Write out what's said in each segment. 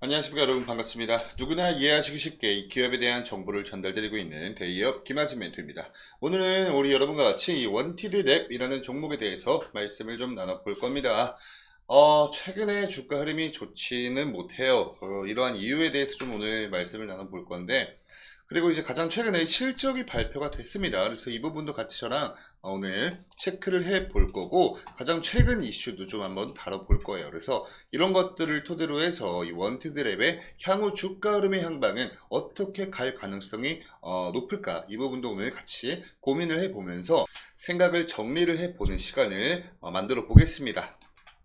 안녕하십니까 여러분, 반갑습니다. 누구나 이해하시기 쉽게 이 기업에 대한 정보를 전달드리고 있는 대기업 김하진 멘토입니다. 오늘은 우리 여러분과 같이 이 원티드 랩이라는 종목에 대해서 말씀을 좀 나눠볼 겁니다. 최근에 주가 흐름이 좋지는 못해요. 이러한 이유에 대해서 좀 오늘 말씀을 나눠볼 건데, 그리고 이제 가장 최근에 실적이 발표가 됐습니다. 그래서 이 부분도 같이 저랑 오늘 체크를 해 볼 거고, 가장 최근 이슈도 좀 한번 다뤄볼 거예요. 그래서 이런 것들을 토대로 해서 이 원티드랩의 향후 주가 흐름의 향방은 어떻게 갈 가능성이 높을까, 이 부분도 오늘 같이 고민을 해보면서 생각을 정리를 해보는 시간을 만들어 보겠습니다.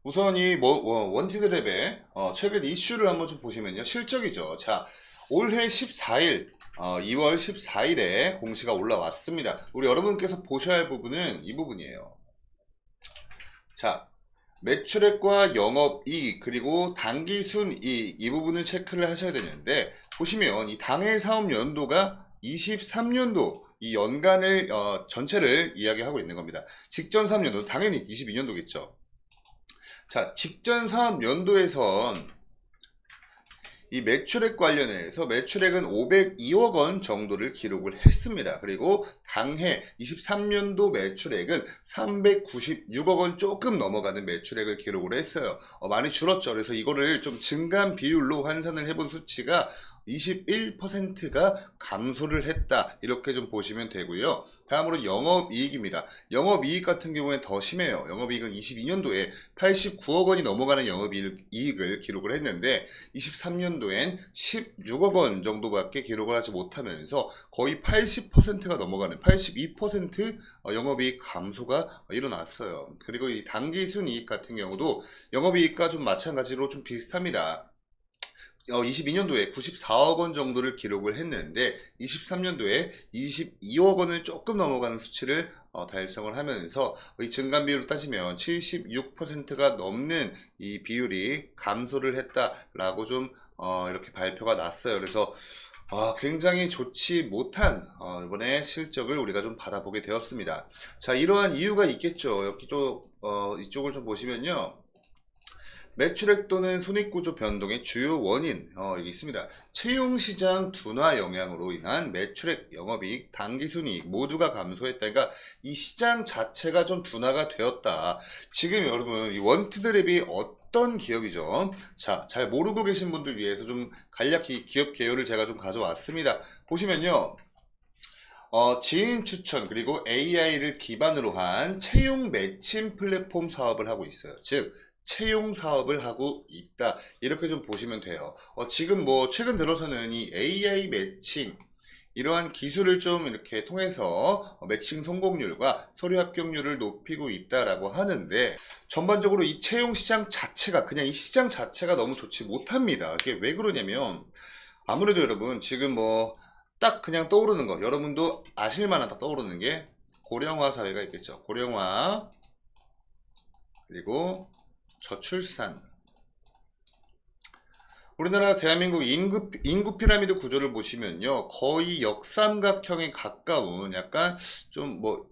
우선 이 원티드랩의 최근 이슈를 한번 좀 보시면요, 실적이죠. 자, 올해 14일 2월 14일에 공시가 올라왔습니다. 우리 여러분께서 보셔야 할 부분은 이 부분이에요. 자, 매출액과 영업이익 그리고 당기순이익, 이 부분을 체크를 하셔야 되는데, 보시면 이 당해 사업 연도가 23년도 이 연간을 전체를 이야기하고 있는 겁니다. 직전 사업 연도 당연히 22년도겠죠. 자, 직전 사업 연도에선 이 매출액 관련해서 매출액은 502억 원 정도를 기록을 했습니다. 그리고 당해 23년도 매출액은 396억 원 조금 넘어가는 매출액을 기록을 했어요. 많이 줄었죠. 그래서 이거를 좀 증감 비율로 환산을 해본 수치가 21%가 감소를 했다, 이렇게 좀 보시면 되고요. 다음으로 영업이익입니다. 영업이익 같은 경우에 더 심해요. 영업이익은 22년도에 89억 원이 넘어가는 영업이익을 기록을 했는데 23년도엔 16억 원 정도밖에 기록을 하지 못하면서 거의 80%가 넘어가는 82% 영업이익 감소가 일어났어요. 그리고 이 당기순이익 같은 경우도 영업이익과 좀 마찬가지로 좀 비슷합니다. 22년도에 94억 원 정도를 기록을 했는데 23년도에 22억 원을 조금 넘어가는 수치를 달성을 하면서 이 증감 비율로 따지면 76%가 넘는 이 비율이 감소를 했다라고 좀 이렇게 발표가 났어요. 그래서 굉장히 좋지 못한 이번에 실적을 우리가 좀 받아보게 되었습니다. 자, 이러한 이유가 있겠죠. 여기 이쪽을 좀 보시면요, 매출액 또는 손익구조 변동의 주요 원인 여기 있습니다. 채용시장 둔화 영향으로 인한 매출액, 영업이익, 당기순이익 모두가 감소했다. 그러니까 이 시장 자체가 좀 둔화가 되었다. 지금 여러분 이 원티드랩이 어떤 기업이죠? 자, 잘 모르고 계신 분들 위해서 좀 간략히 기업 개요를 제가 좀 가져왔습니다. 보시면요, 지인 추천 그리고 AI를 기반으로 한 채용 매칭 플랫폼 사업을 하고 있어요. 즉 채용 사업을 하고 있다, 이렇게 좀 보시면 돼요. 지금 뭐 최근 들어서는 이 AI 매칭, 이러한 기술을 좀 이렇게 통해서 매칭 성공률과 서류 합격률을 높이고 있다라고 하는데, 전반적으로 이 채용 시장 자체가, 그냥 이 시장 자체가 너무 좋지 못합니다. 이게 왜 그러냐면, 아무래도 여러분 지금 뭐 딱 그냥 떠오르는 거, 여러분도 아실만한 딱 떠오르는 게 고령화 사회가 있겠죠. 고령화 그리고 저출산. 우리나라 대한민국 인구 피라미드 구조를 보시면요, 거의 역삼각형에 가까운 약간 좀 뭐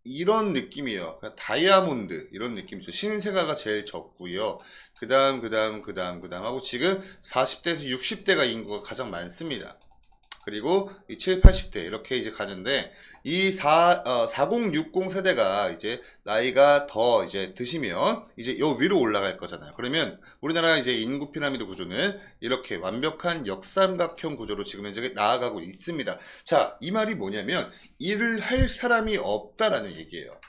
이런 느낌이에요. 그냥 다이아몬드 이런 느낌이죠. 신생아가 제일 적고요. 그 다음 하고 지금 40대에서 60대가 인구가 가장 많습니다. 그리고 이 7, 80대 이렇게 이제 가는데, 이 4060 세대가 이제 나이가 더 이제 드시면 이제 요 위로 올라갈 거잖아요. 그러면 우리나라 이제 인구 피라미드 구조는 이렇게 완벽한 역삼각형 구조로 지금 현재 나아가고 있습니다. 자, 이 말이 뭐냐면 일을 할 사람이 없다라는 얘기예요.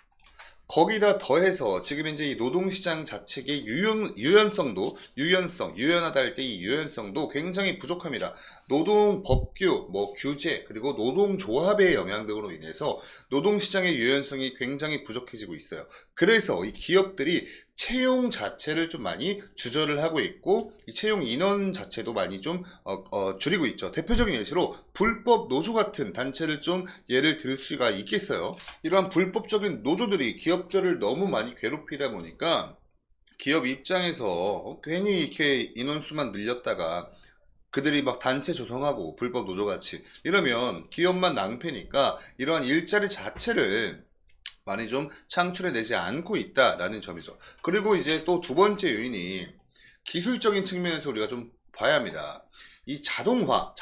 거기다 더해서 지금 이제 이 노동시장 자체의 유연하다 할 때 이 유연성도 굉장히 부족합니다. 노동 법규, 뭐 규제, 그리고 노동조합의 영향 등으로 인해서 노동시장의 유연성이 굉장히 부족해지고 있어요. 그래서 이 기업들이 채용 자체를 좀 많이 주저를 하고 있고, 이 채용 인원 자체도 많이 좀 줄이고 있죠. 대표적인 예시로 불법 노조 같은 단체를 좀 예를 들 수가 있겠어요. 이러한 불법적인 노조들이 기업들을 너무 많이 괴롭히다 보니까 기업 입장에서 괜히 이렇게 인원수만 늘렸다가 그들이 막 단체 조성하고 불법 노조같이 이러면 기업만 낭패니까 이러한 일자리 자체를 많이 좀 창출해내지 않고 있다라는 점이죠. 그리고 이제 또 두 번째 요인이 기술적인 측면에서 우리가 좀 봐야 합니다. 이 자동화와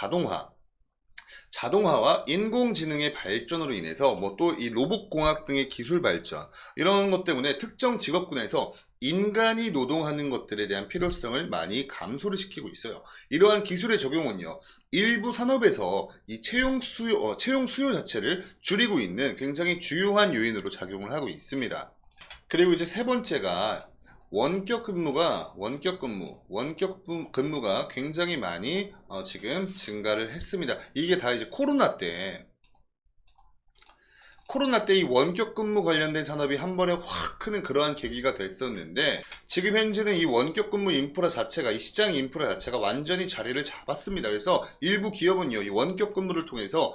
인공지능의 발전으로 인해서 뭐 또 이 로봇공학 등의 기술 발전 이런 것 때문에 특정 직업군에서 인간이 노동하는 것들에 대한 필요성을 많이 감소를 시키고 있어요. 이러한 기술의 적용은요, 일부 산업에서 이 채용 수요 자체를 줄이고 있는 굉장히 주요한 요인으로 작용을 하고 있습니다. 그리고 이제 세 번째가 원격 근무가 굉장히 많이 지금 증가를 했습니다. 이게 다 이제 코로나 때 이 원격 근무 관련된 산업이 한 번에 확 크는 그러한 계기가 됐었는데, 지금 현재는 이 원격 근무 인프라 자체가, 이 시장 인프라 자체가 완전히 자리를 잡았습니다. 그래서 일부 기업은요, 이 원격 근무를 통해서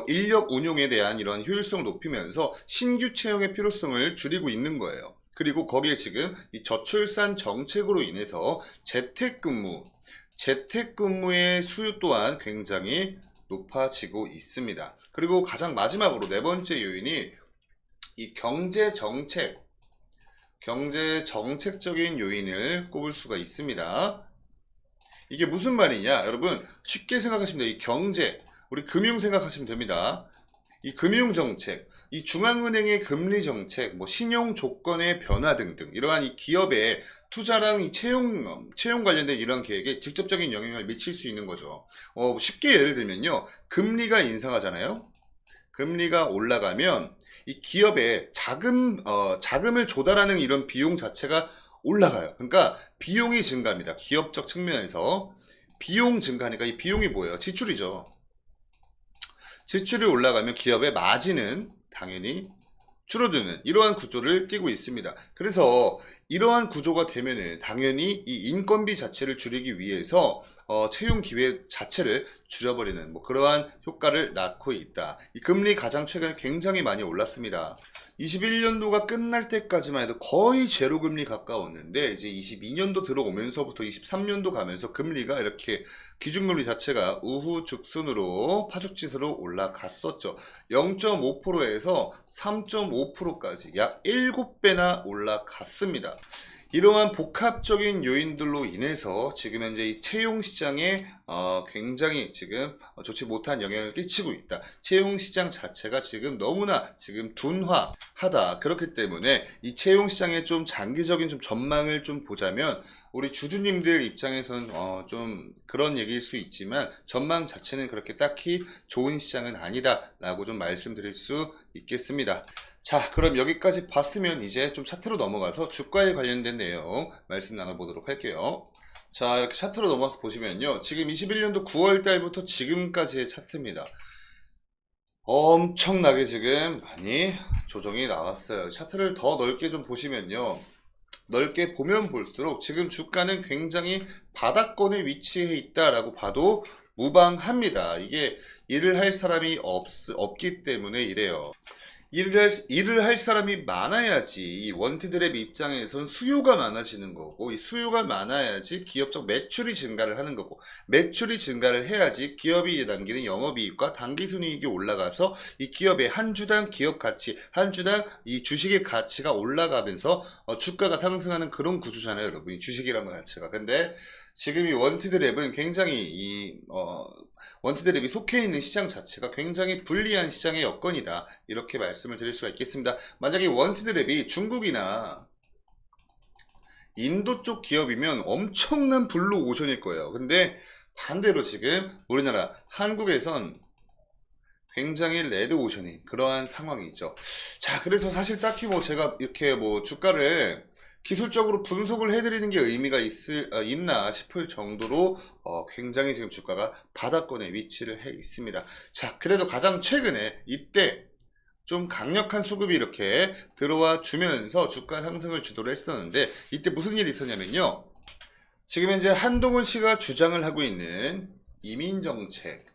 인력 운용에 대한 이런 효율성을 높이면서 신규 채용의 필요성을 줄이고 있는 거예요. 그리고 거기에 지금 이 저출산 정책으로 인해서 재택근무의 수요 또한 굉장히 높아지고 있습니다. 그리고 가장 마지막으로 네 번째 요인이 이 경제정책적인 요인을 꼽을 수가 있습니다. 이게 무슨 말이냐? 여러분 쉽게 생각하시면 돼요. 이 경제, 우리 금융 생각하시면 됩니다. 이 금융정책, 이 중앙은행의 금리정책, 뭐 신용 조건의 변화 등등 이러한 이 기업의 투자랑 이 채용 관련된 이런 계획에 직접적인 영향을 미칠 수 있는 거죠. 쉽게 예를 들면요, 금리가 인상하잖아요. 금리가 올라가면 이 기업의 자금을 조달하는 이런 비용 자체가 올라가요. 그러니까 비용이 증가합니다. 기업적 측면에서 비용 증가하니까 이 비용이 뭐예요? 지출이죠. 지출이 올라가면 기업의 마진은 당연히 줄어드는 이러한 구조를 띠고 있습니다. 그래서 이러한 구조가 되면은 당연히 이 인건비 자체를 줄이기 위해서 채용 기회 자체를 줄여버리는 뭐 그러한 효과를 낳고 있다. 이 금리 가장 최근에 굉장히 많이 올랐습니다. 21년도가 끝날 때까지만 해도 거의 제로 금리 가까웠는데, 이제 22년도 들어오면서부터 23년도 가면서 금리가 이렇게 기준금리 자체가 우후죽순으로 파죽지수로 올라갔었죠. 0.5%에서 3.5%까지 약 7배나 올라갔습니다. 이러한 복합적인 요인들로 인해서 지금 현재 이 채용 시장에 굉장히 지금 좋지 못한 영향을 끼치고 있다. 채용 시장 자체가 지금 너무나 지금 둔화하다. 그렇기 때문에 이 채용 시장의 좀 장기적인 좀 전망을 좀 보자면, 우리 주주님들 입장에서는 좀 그런 얘기일 수 있지만 전망 자체는 그렇게 딱히 좋은 시장은 아니다라고 좀 말씀드릴 수 있겠습니다. 자, 그럼 여기까지 봤으면 이제 좀 차트로 넘어가서 주가에 관련된 내용 말씀 나눠보도록 할게요. 자, 이렇게 차트로 넘어가서 보시면요, 지금 21년도 9월 달부터 지금까지의 차트입니다. 엄청나게 지금 많이 조정이 나왔어요. 차트를 더 넓게 좀 보시면요, 넓게 보면 볼수록 지금 주가는 굉장히 바닥권에 위치해 있다라고 봐도 무방합니다. 이게 일을 할 사람이 없기 때문에 이래요. 일을 할 사람이 많아야지 이 원티드랩 입장에서는 수요가 많아지는 거고, 이 수요가 많아야지 기업적 매출이 증가를 하는 거고, 매출이 증가를 해야지 기업이 남기는 영업이익과 당기순이익이 올라가서 이 기업의 한 주당 기업 가치, 한 주당 이 주식의 가치가 올라가면서 주가가 상승하는 그런 구조잖아요, 여러분. 이 주식이라는 것 자체가. 근데 지금 이 원티드랩은 굉장히 원티드랩이 속해 있는 시장 자체가 굉장히 불리한 시장의 여건이다, 이렇게 말씀을 드릴 수가 있겠습니다. 만약에 원티드랩이 중국이나 인도 쪽 기업이면 엄청난 블루 오션일 거예요. 근데 반대로 지금 우리나라 한국에선 굉장히 레드 오션인 그러한 상황이죠. 자, 그래서 사실 딱히 제가 이렇게 주가를 기술적으로 분석을 해드리는 게 의미가 있나 싶을 정도로 굉장히 지금 주가가 바닥권에 위치를 해 있습니다. 자, 그래도 가장 최근에 이때 좀 강력한 수급이 이렇게 들어와 주면서 주가 상승을 주도를 했었는데, 이때 무슨 일이 있었냐면요, 지금 현재 한동훈 씨가 주장을 하고 있는 이민정책,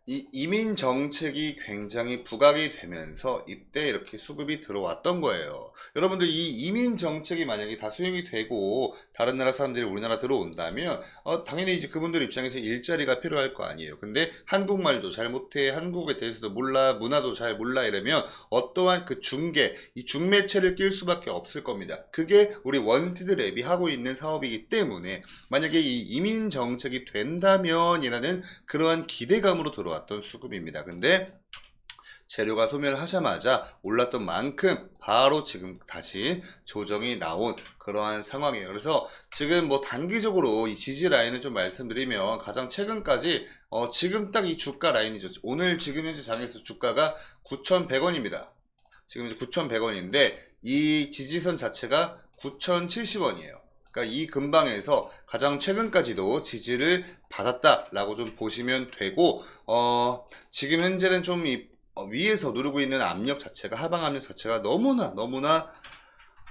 이 이민 정책이 굉장히 부각이 되면서 이때 이렇게 수급이 들어왔던 거예요. 여러분들 이 이민 정책이 만약에 다 수용이 되고 다른 나라 사람들이 우리나라 들어온다면 당연히 이제 그분들 입장에서 일자리가 필요할 거 아니에요. 근데 한국말도 잘 못해, 한국에 대해서도 몰라, 문화도 잘 몰라 이러면 어떠한 그 중개, 이 중매체를 낄 수밖에 없을 겁니다. 그게 우리 원티드 랩이 하고 있는 사업이기 때문에 만약에 이 이민 정책이 된다면이라는 그러한 기대감으로 들어왔던 수급입니다. 근데 재료가 소멸을 하자마자 올랐던 만큼 바로 지금 다시 조정이 나온 그러한 상황이에요. 그래서 지금 뭐 단기적으로 이 지지 라인을 좀 말씀드리면 가장 최근까지 지금 딱 이 주가 라인이죠. 오늘 지금 현재 장에서 주가가 9,100원입니다. 지금 이제 9,100원인데 이 지지선 자체가 9,070원이에요. 그러니까 이 근방에서 가장 최근까지도 지지를 받았다라고 좀 보시면 되고, 지금 현재는 좀 위에서 누르고 있는 압력 자체가, 하방 압력 자체가 너무나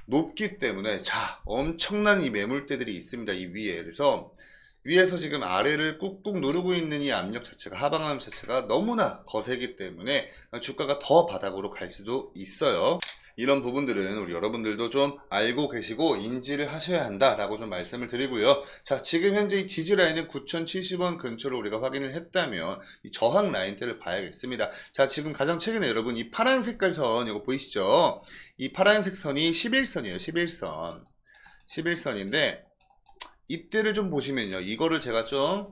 높기 때문에, 자, 엄청난 이 매물대들이 있습니다. 이 위에. 그래서 위에서 지금 아래를 꾹꾹 누르고 있는 이 압력 자체가, 하방 압력 자체가 너무나 거세기 때문에 주가가 더 바닥으로 갈 수도 있어요. 이런 부분들은 우리 여러분들도 좀 알고 계시고 인지를 하셔야 한다라고 좀 말씀을 드리고요. 자, 지금 현재 이 지지 라인은 9,070원 근처로 우리가 확인을 했다면 이 저항 라인대를 봐야겠습니다. 자, 지금 가장 최근에 여러분 이 파란 색깔 선 이거 보이시죠? 이 파란색 선이 11선이에요. 11선. 11선인데 이때를 좀 보시면요. 이거를 제가 좀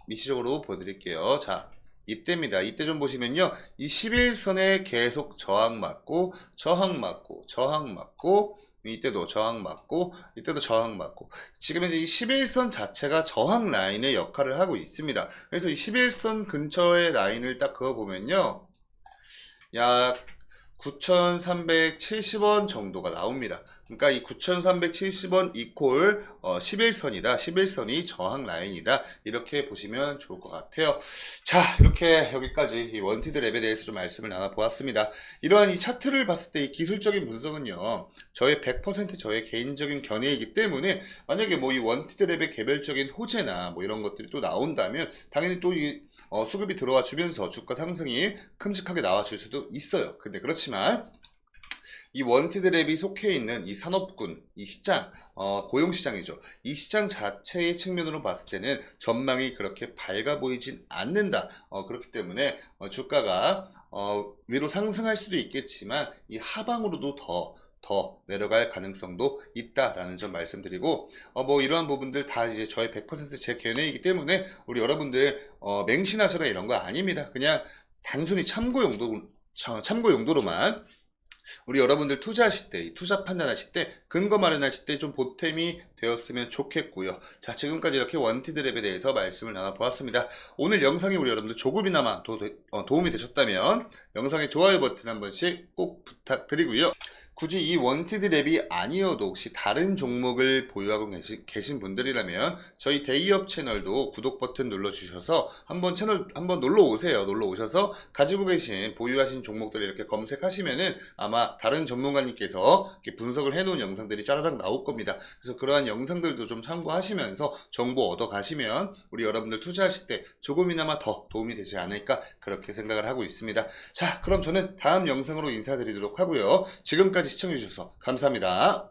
미시적으로 보여드릴게요. 자, 이때입니다. 이때 좀 보시면요. 이 11선에 계속 저항 맞고, 저항 맞고, 저항 맞고, 이때도 저항 맞고, 이때도 저항 맞고. 지금 이제 이 11선 자체가 저항 라인의 역할을 하고 있습니다. 그래서 이 11선 근처의 라인을 딱 그어보면요. 약 9,370원 정도가 나옵니다. 그러니까 이 9,370원 이퀄 11선이다. 11선이 저항 라인이다. 이렇게 보시면 좋을 것 같아요. 자, 이렇게 여기까지 이 원티드 랩에 대해서 좀 말씀을 나눠보았습니다. 이러한 이 차트를 봤을 때 이 기술적인 분석은요. 저의 100% 저의 개인적인 견해이기 때문에 만약에 뭐 이 원티드 랩의 개별적인 호재나 뭐 이런 것들이 또 나온다면 당연히 또 이 수급이 들어와 주면서 주가 상승이 큼직하게 나와줄 수도 있어요. 근데 그렇지만 이 원티드 랩이 속해 있는 이 산업군, 이 시장, 고용시장이죠. 이 시장 자체의 측면으로 봤을 때는 전망이 그렇게 밝아 보이진 않는다. 그렇기 때문에 주가가 위로 상승할 수도 있겠지만 이 하방으로도 더 내려갈 가능성도 있다라는 점 말씀드리고, 뭐 이러한 부분들 다 이제 저의 100% 제 견해이기 때문에 우리 여러분들 맹신하셔라 이런 거 아닙니다. 그냥 단순히 참고 용도로만 우리 여러분들 투자하실 때, 투자 판단하실 때, 근거 마련하실 때 좀 보탬이 되었으면 좋겠고요. 자, 지금까지 이렇게 원티드 랩에 대해서 말씀을 나눠보았습니다. 오늘 영상이 우리 여러분들 조금이나마 도움이 되셨다면 영상의 좋아요 버튼 한 번씩 꼭 부탁드리고요. 굳이 이 원티드 랩이 아니어도 혹시 다른 종목을 보유하고 계신 분들이라면 저희 대기업 채널도 구독 버튼 눌러주셔서 한번 채널 한번 놀러 오세요. 놀러 오셔서 가지고 계신 보유하신 종목들을 이렇게 검색하시면은 아마 다른 전문가님께서 이렇게 분석을 해놓은 영상들이 짜라락 나올 겁니다. 그래서 그러한 영상들도 좀 참고하시면서 정보 얻어 가시면 우리 여러분들 투자하실 때 조금이나마 더 도움이 되지 않을까 그렇게 생각을 하고 있습니다. 자, 그럼 저는 다음 영상으로 인사드리도록 하고요. 지금까지 시청해주셔서 감사합니다.